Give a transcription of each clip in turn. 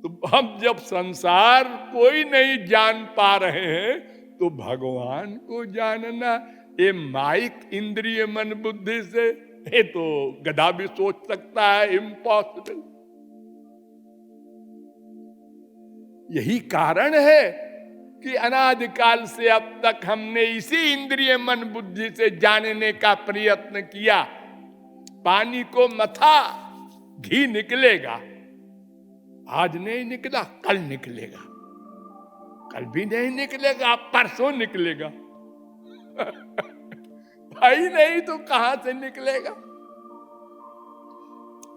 तो हम जब संसार कोई नहीं जान पा रहे हैं तो भगवान को जानना ये माइक इंद्रिय मन बुद्धि से, ये तो गधा भी सोच सकता है, इम्पॉसिबल। यही कारण है कि अनादिकाल से अब तक हमने इसी इंद्रिय मन बुद्धि से जानने का प्रयत्न किया। पानी को मथा, घी निकलेगा, आज नहीं निकला कल निकलेगा, कल भी नहीं निकलेगा परसों निकलेगा। भाई नहीं तो कहां से निकलेगा?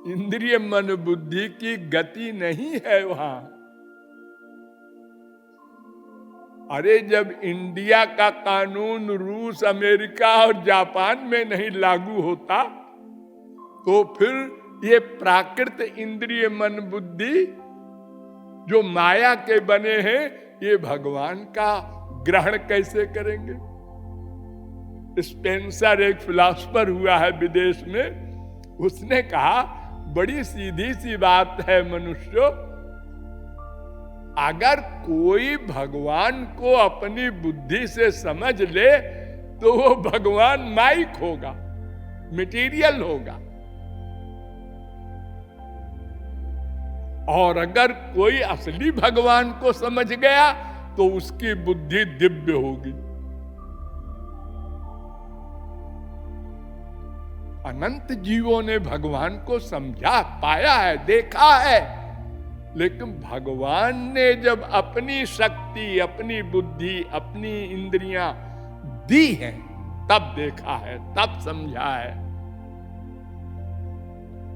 इंद्रिय मन बुद्धि की गति नहीं है वहां। अरे जब इंडिया का कानून रूस, अमेरिका और जापान में नहीं लागू होता तो फिर ये प्राकृत इंद्रिय मन बुद्धि जो माया के बने हैं ये भगवान का ग्रहण कैसे करेंगे? स्पेंसर एक फिलॉसफर हुआ है विदेश में, उसने कहा बड़ी सीधी सी बात है मनुष्य, अगर कोई भगवान को अपनी बुद्धि से समझ ले तो वो भगवान माइक होगा, मटेरियल होगा, और अगर कोई असली भगवान को समझ गया तो उसकी बुद्धि दिव्य होगी। अनंत जीवों ने भगवान को समझा, पाया है, देखा है, लेकिन भगवान ने जब अपनी शक्ति, अपनी बुद्धि, अपनी इंद्रियां दी हैं तब देखा है, तब समझा है।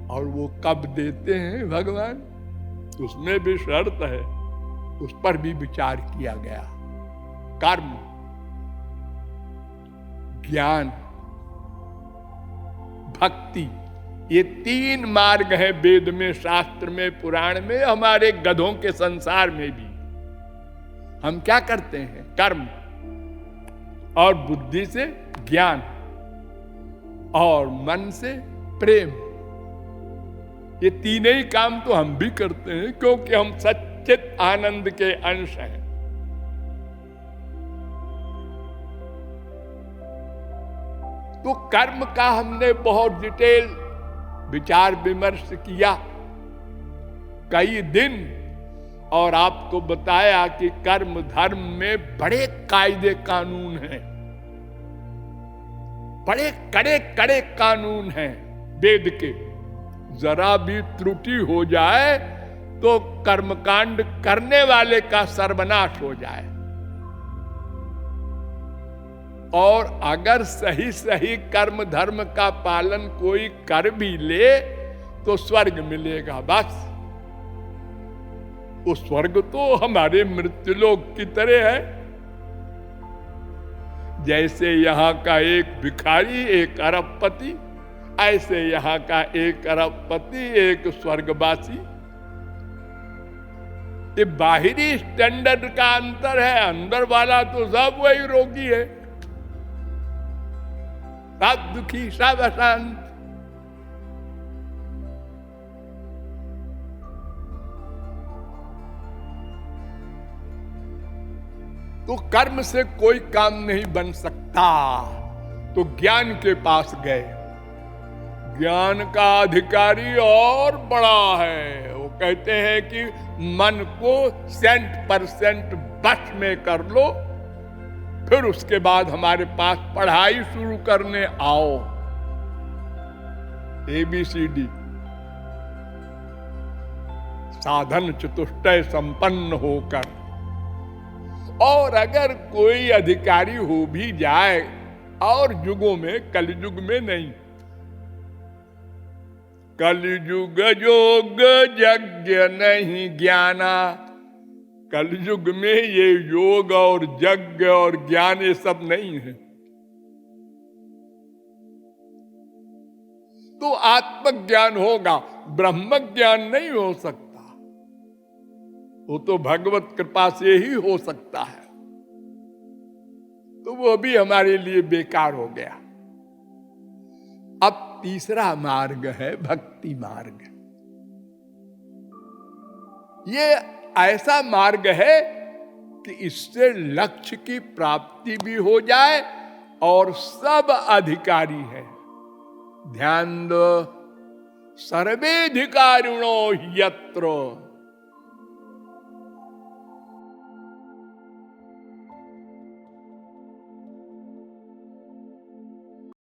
और वो कब देते हैं भगवान, उसमें भी शर्त है, उस पर भी विचार किया गया। कर्म, ज्ञान, भक्ति, ये तीन मार्ग हैं वेद में, शास्त्र में, पुराण में, हमारे गधों के संसार में भी। हम क्या करते हैं? कर्म, और बुद्धि से ज्ञान, और मन से प्रेम। ये तीनों ही काम तो हम भी करते हैं क्योंकि हम सच्चित आनंद के अंश हैं। तो कर्म का हमने बहुत डिटेल विचार विमर्श किया कई दिन, और आपको बताया कि कर्म धर्म में बड़े कायदे कानून हैं, बड़े कड़े कड़े कानून हैं वेद के। जरा भी त्रुटि हो जाए तो कर्मकांड करने वाले का सर्वनाश हो जाए, और अगर सही सही कर्म धर्म का पालन कोई कर भी ले तो स्वर्ग मिलेगा बस। वो स्वर्ग तो हमारे मृत्युलोक की तरह है। जैसे यहाँ का एक भिखारी एक अरबपति, ऐसे यहाँ का एक अरबपति एक स्वर्गवासी। ये बाहरी स्टैंडर्ड का अंतर है, अंदर वाला तो सब वही रोगी है, सब दुखी, सब अशांत। तो कर्म से कोई काम नहीं बन सकता, तो ज्ञान के पास गए। ज्ञान का अधिकारी और बड़ा है, वो कहते हैं कि मन को 100% वश में कर लो, फिर उसके बाद हमारे पास पढ़ाई शुरू करने आओ। ABCD, साधन चतुष्टय संपन्न होकर। और अगर कोई अधिकारी हो भी जाए, और युगों में, कलयुग में नहीं, कलयुग योग यज्ञ नहीं ज्ञाना, कलयुग में ये योग और यज्ञ और ज्ञान ये सब नहीं है। तो आत्मज्ञान होगा, ब्रह्म ज्ञान नहीं हो सकता। वो तो भगवत कृपा से ही हो सकता है, तो वो भी हमारे लिए बेकार हो गया। अब तीसरा मार्ग है भक्ति मार्ग। ये ऐसा मार्ग है कि इससे लक्ष्य की प्राप्ति भी हो जाए और सब अधिकारी है। ध्यान दो, सर्वेधिकारिणो यत्र